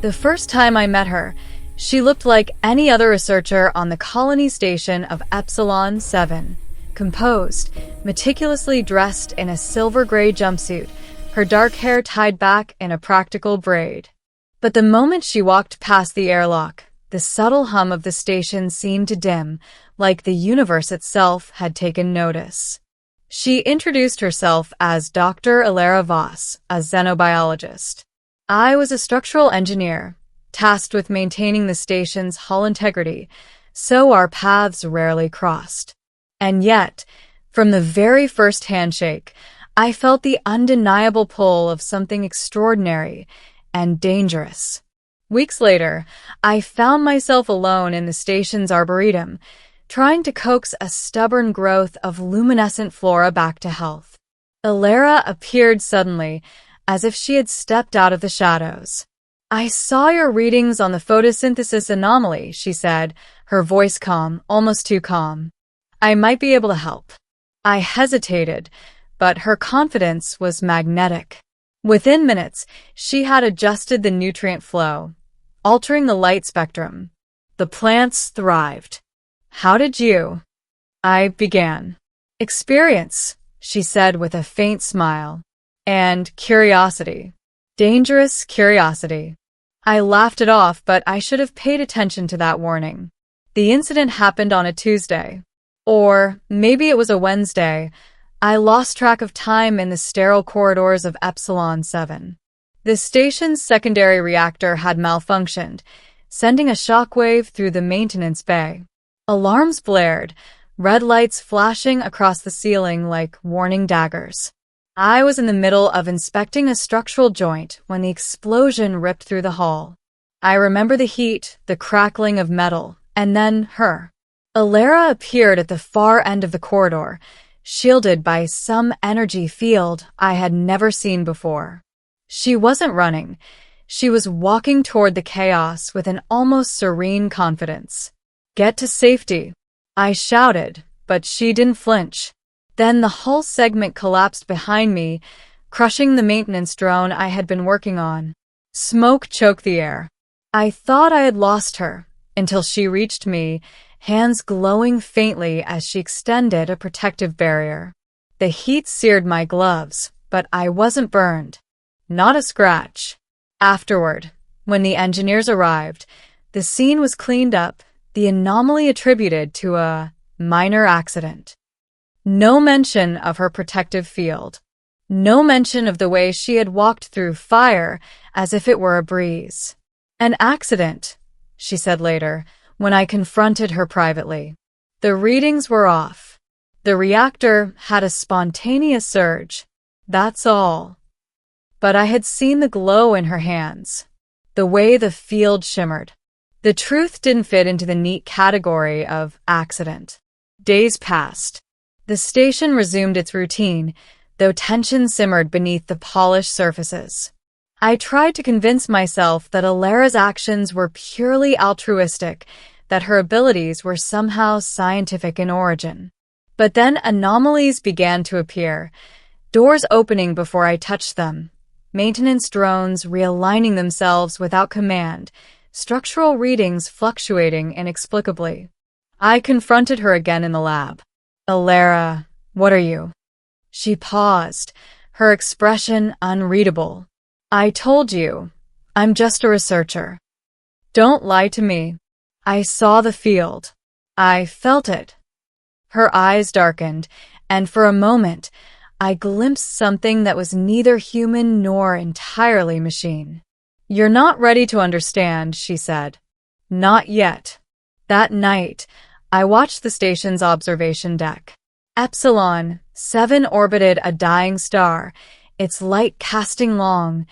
The first time I met her, she looked like any other researcher on the colony station of Epsilon 7, composed, meticulously dressed in a silver-gray jumpsuit, her dark hair tied back in a practical braid. But the moment she walked past the airlock, the subtle hum of the station seemed to dim, like the universe itself had taken notice. She introduced herself as Dr. Alara Voss, a xenobiologist. I was a structural engineer, tasked with maintaining the station's hull integrity, so our paths rarely crossed. And yet, from the very first handshake, I felt the undeniable pull of something extraordinary and dangerous. Weeks later, I found myself alone in the station's arboretum, trying to coax a stubborn growth of luminescent flora back to health. Alara appeared suddenly, as if she had stepped out of the shadows. "I saw your readings on the photosynthesis anomaly," she said, her voice calm, almost too calm. "I might be able to help." I hesitated, but her confidence was magnetic. Within minutes, she had adjusted the nutrient flow, altering the light spectrum. The plants thrived. "How did you?" I began. "Experience," she said with a faint smile. "And curiosity. Dangerous curiosity." I laughed it off, but I should have paid attention to that warning. The incident happened on a Tuesday. Or maybe it was a Wednesday. I lost track of time in the sterile corridors of Epsilon 7. The station's secondary reactor had malfunctioned, sending a shockwave through the maintenance bay. Alarms blared, red lights flashing across the ceiling like warning daggers. I was in the middle of inspecting a structural joint when the explosion ripped through the hall. I remember the heat, the crackling of metal, and then her. Alara appeared at the far end of the corridor, shielded by some energy field I had never seen before. She wasn't running. She was walking toward the chaos with an almost serene confidence. "Get to safety," I shouted, but she didn't flinch. Then the hull segment collapsed behind me, crushing the maintenance drone I had been working on. Smoke choked the air. I thought I had lost her, until she reached me, hands glowing faintly as she extended a protective barrier. The heat seared my gloves, but I wasn't burned. Not a scratch. Afterward, when the engineers arrived, the scene was cleaned up, the anomaly attributed to a minor accident. No mention of her protective field. No mention of the way she had walked through fire as if it were a breeze. "An accident," she said later, when I confronted her privately. "The readings were off. The reactor had a spontaneous surge. That's all." But I had seen the glow in her hands, the way the field shimmered. The truth didn't fit into the neat category of accident. Days passed. The station resumed its routine, though tension simmered beneath the polished surfaces. I tried to convince myself that Alara's actions were purely altruistic, that her abilities were somehow scientific in origin. But then anomalies began to appear, doors opening before I touched them, maintenance drones realigning themselves without command, structural readings fluctuating inexplicably. I confronted her again in the lab. "Alara, what are you?" She paused, her expression unreadable. "I told you, I'm just a researcher." "Don't lie to me." I saw the field. I felt it. Her eyes darkened, and for a moment, I glimpsed something that was neither human nor entirely machine. "You're not ready to understand," she said. "Not yet." That night, I watched the station's observation deck. Epsilon 7 orbited a dying star, its light casting long,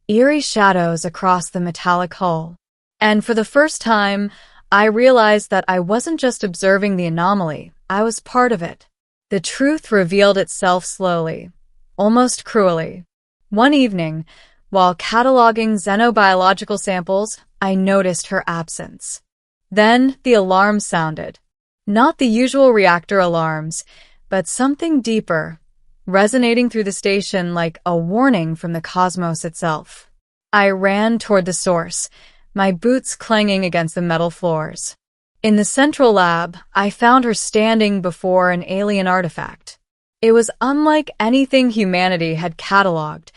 eerie shadows across the metallic hull. And for the first time, I realized that I wasn't just observing the anomaly, I was part of it. The truth revealed itself slowly, almost cruelly. One evening, while cataloging xenobiological samples, I noticed her absence. Then the alarm sounded. Not the usual reactor alarms, but something deeper, resonating through the station like a warning from the cosmos itself. I ran toward the source, my boots clanging against the metal floors. In the central lab, I found her standing before an alien artifact. It was unlike anything humanity had cataloged,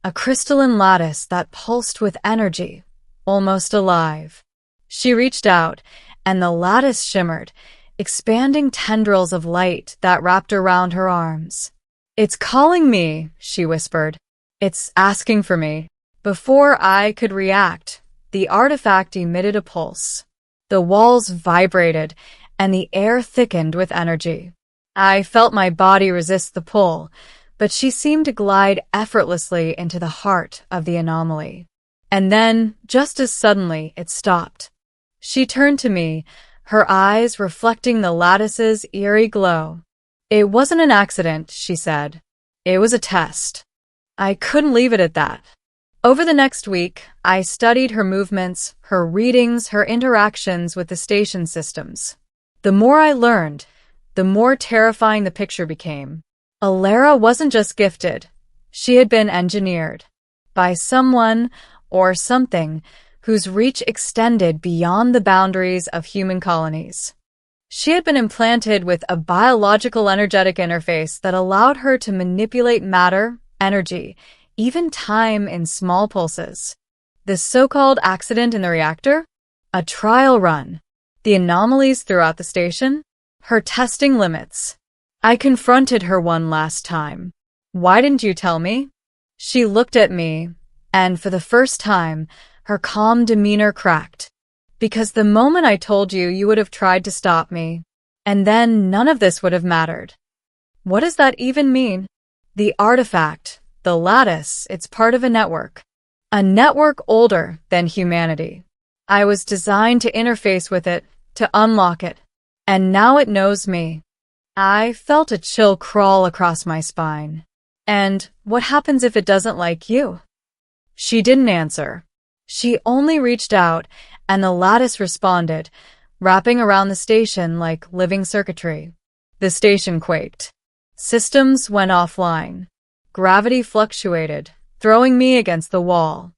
a crystalline lattice that pulsed with energy, almost alive. She reached out, and the lattice shimmered, expanding tendrils of light that wrapped around her arms. "It's calling me," she whispered. "It's asking for me." Before I could react, the artifact emitted a pulse. The walls vibrated, and the air thickened with energy. I felt my body resist the pull, but she seemed to glide effortlessly into the heart of the anomaly. And then, just as suddenly, it stopped. She turned to me, her eyes reflecting the lattice's eerie glow. "It wasn't an accident," she said. "It was a test." I couldn't leave it at that. Over the next week, I studied her movements, her readings, her interactions with the station systems. The more I learned, the more terrifying the picture became. Alara wasn't just gifted. She had been engineered by someone or something whose reach extended beyond the boundaries of human colonies. She had been implanted with a biological energetic interface that allowed her to manipulate matter, energy, even time in small pulses. The so-called accident in the reactor? A trial run. The anomalies throughout the station? Her testing limits. I confronted her one last time. "Why didn't you tell me?" She looked at me, and for the first time, her calm demeanor cracked. "Because the moment I told you, you would have tried to stop me. And then none of this would have mattered." What does that even mean? The artifact, the lattice, it's part of a network. A network older than humanity. I was designed to interface with it, to unlock it. And now it knows me. I felt a chill crawl across my spine. "And what happens if it doesn't like you?" She didn't answer. She only reached out, and the lattice responded, wrapping around the station like living circuitry. The station quaked. Systems went offline. Gravity fluctuated, throwing me against the wall.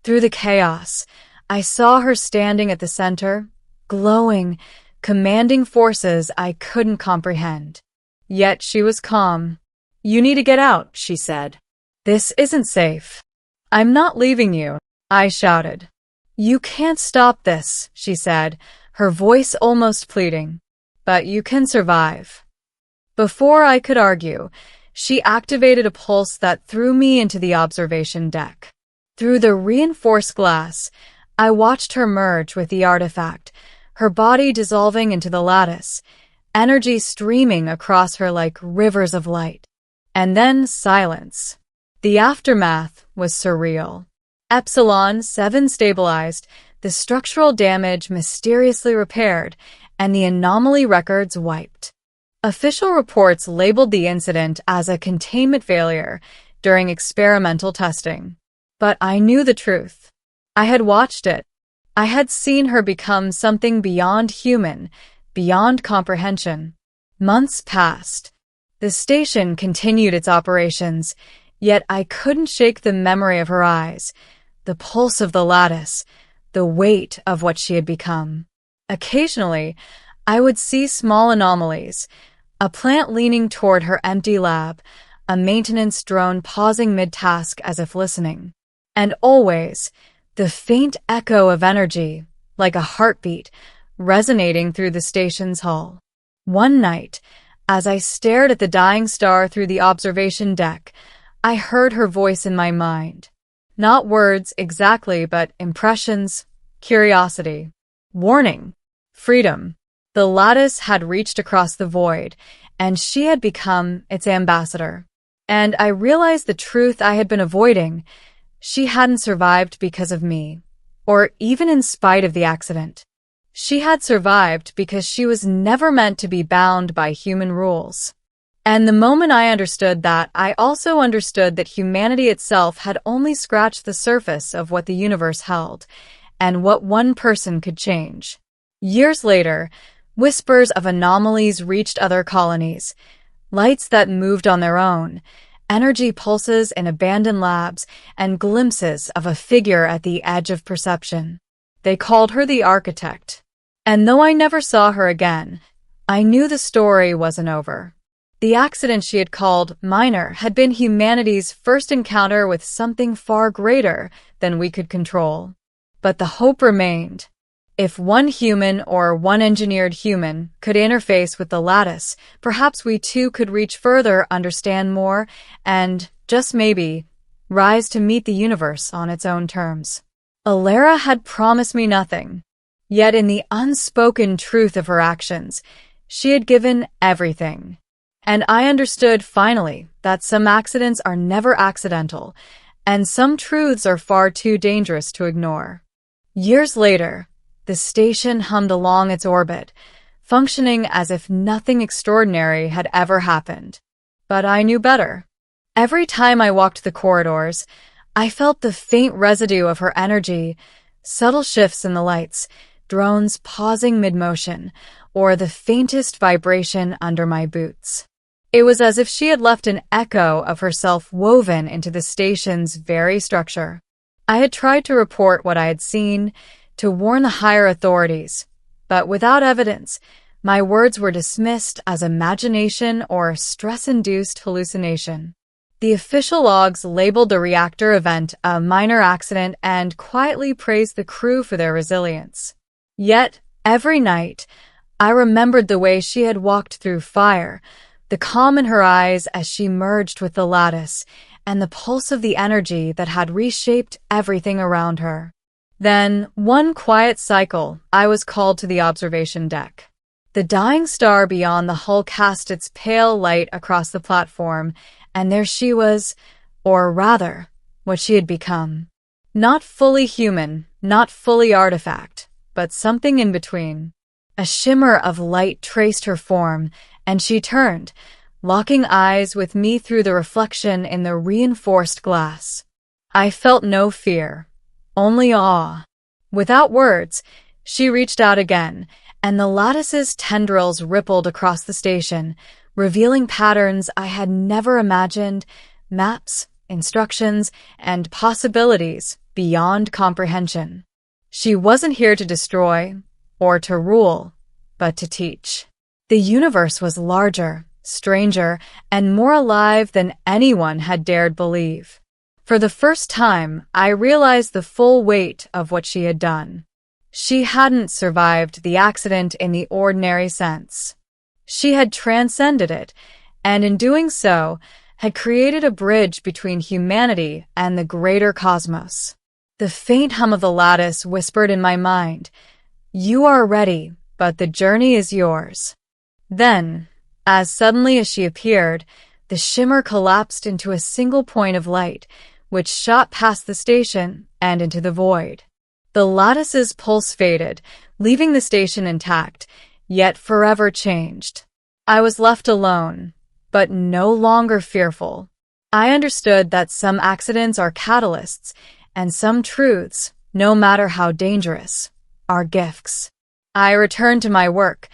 Through the chaos, I saw her standing at the center, glowing, commanding forces I couldn't comprehend. Yet she was calm. "You need to get out," she said. "This isn't safe." "I'm not leaving you," I shouted. "You can't stop this," she said, her voice almost pleading. "But you can survive." Before I could argue, she activated a pulse that threw me into the observation deck. Through the reinforced glass, I watched her merge with the artifact, her body dissolving into the lattice, energy streaming across her like rivers of light. And then silence. The aftermath was surreal. Epsilon-7 stabilized, the structural damage mysteriously repaired, and the anomaly records wiped. Official reports labeled the incident as a containment failure during experimental testing. But I knew the truth. I had watched it. I had seen her become something beyond human, beyond comprehension. Months passed. The station continued its operations, yet I couldn't shake the memory of her eyes, the pulse of the lattice, the weight of what she had become. Occasionally, I would see small anomalies, a plant leaning toward her empty lab, a maintenance drone pausing mid-task as if listening. And always, the faint echo of energy, like a heartbeat, resonating through the station's hull. One night, as I stared at the dying star through the observation deck, I heard her voice in my mind. Not words exactly, but impressions, curiosity, warning, freedom. The lattice had reached across the void, and she had become its ambassador. And I realized the truth I had been avoiding. She hadn't survived because of me, or even in spite of the accident. She had survived because she was never meant to be bound by human rules. And the moment I understood that, I also understood that humanity itself had only scratched the surface of what the universe held, and what one person could change. Years later, whispers of anomalies reached other colonies, lights that moved on their own, energy pulses in abandoned labs, and glimpses of a figure at the edge of perception. They called her the architect. And though I never saw her again, I knew the story wasn't over. The accident she had called minor had been humanity's first encounter with something far greater than we could control. But the hope remained. If one human or one engineered human could interface with the lattice, perhaps we too could reach further, understand more, and, just maybe, rise to meet the universe on its own terms. Alara had promised me nothing, yet in the unspoken truth of her actions, she had given everything. And I understood finally that some accidents are never accidental, and some truths are far too dangerous to ignore. Years later, the station hummed along its orbit, functioning as if nothing extraordinary had ever happened. But I knew better. Every time I walked the corridors, I felt the faint residue of her energy, subtle shifts in the lights, drones pausing mid-motion, or the faintest vibration under my boots. It was as if she had left an echo of herself woven into the station's very structure. I had tried to report what I had seen, to warn the higher authorities, but without evidence, my words were dismissed as imagination or stress-induced hallucination. The official logs labeled the reactor event a minor accident and quietly praised the crew for their resilience. Yet, every night, I remembered the way she had walked through fire, the calm in her eyes as she merged with the lattice, and the pulse of the energy that had reshaped everything around her. Then, one quiet cycle, I was called to the observation deck. The dying star beyond the hull cast its pale light across the platform, and there she was, or rather, what she had become. Not fully human, not fully artifact, but something in between. A shimmer of light traced her form, and she turned, locking eyes with me through the reflection in the reinforced glass. I felt no fear. Only awe. Without words, she reached out again, and the lattice's tendrils rippled across the station, revealing patterns I had never imagined, maps, instructions, and possibilities beyond comprehension. She wasn't here to destroy or to rule, but to teach. The universe was larger, stranger, and more alive than anyone had dared believe. For the first time, I realized the full weight of what she had done. She hadn't survived the accident in the ordinary sense. She had transcended it, and in doing so, had created a bridge between humanity and the greater cosmos. The faint hum of the lattice whispered in my mind, "You are ready, but the journey is yours." Then, as suddenly as she appeared, the shimmer collapsed into a single point of light, which shot past the station and into the void. The lattice's pulse faded, leaving the station intact, yet forever changed. I was left alone, but no longer fearful. I understood that some accidents are catalysts, and some truths, no matter how dangerous, are gifts. I returned to my work,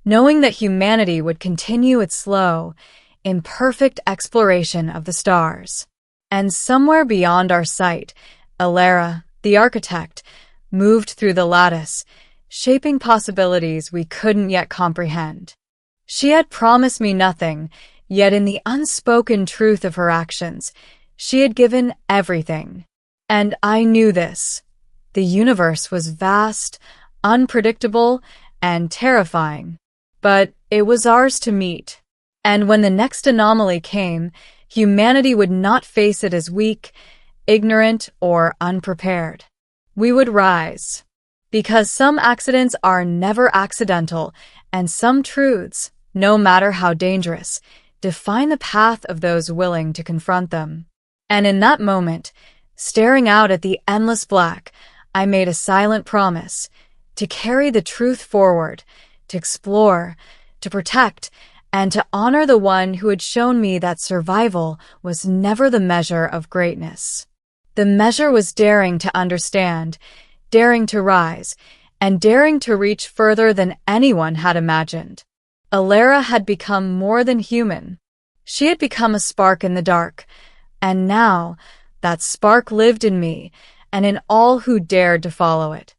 knowing that humanity would continue its slow, imperfect exploration of the stars. And somewhere beyond our sight, Alara, the architect, moved through the lattice, shaping possibilities we couldn't yet comprehend. She had promised me nothing, yet in the unspoken truth of her actions, she had given everything. And I knew this. The universe was vast, unpredictable, and terrifying. But it was ours to meet. And when the next anomaly came, humanity would not face it as weak, ignorant, or unprepared. We would rise. Because some accidents are never accidental, and some truths, no matter how dangerous, define the path of those willing to confront them. And in that moment, staring out at the endless black, I made a silent promise to carry the truth forward, to explore, to protect, and to honor the one who had shown me that survival was never the measure of greatness. The measure was daring to understand, daring to rise, and daring to reach further than anyone had imagined. Alara had become more than human. She had become a spark in the dark, and now that spark lived in me and in all who dared to follow it.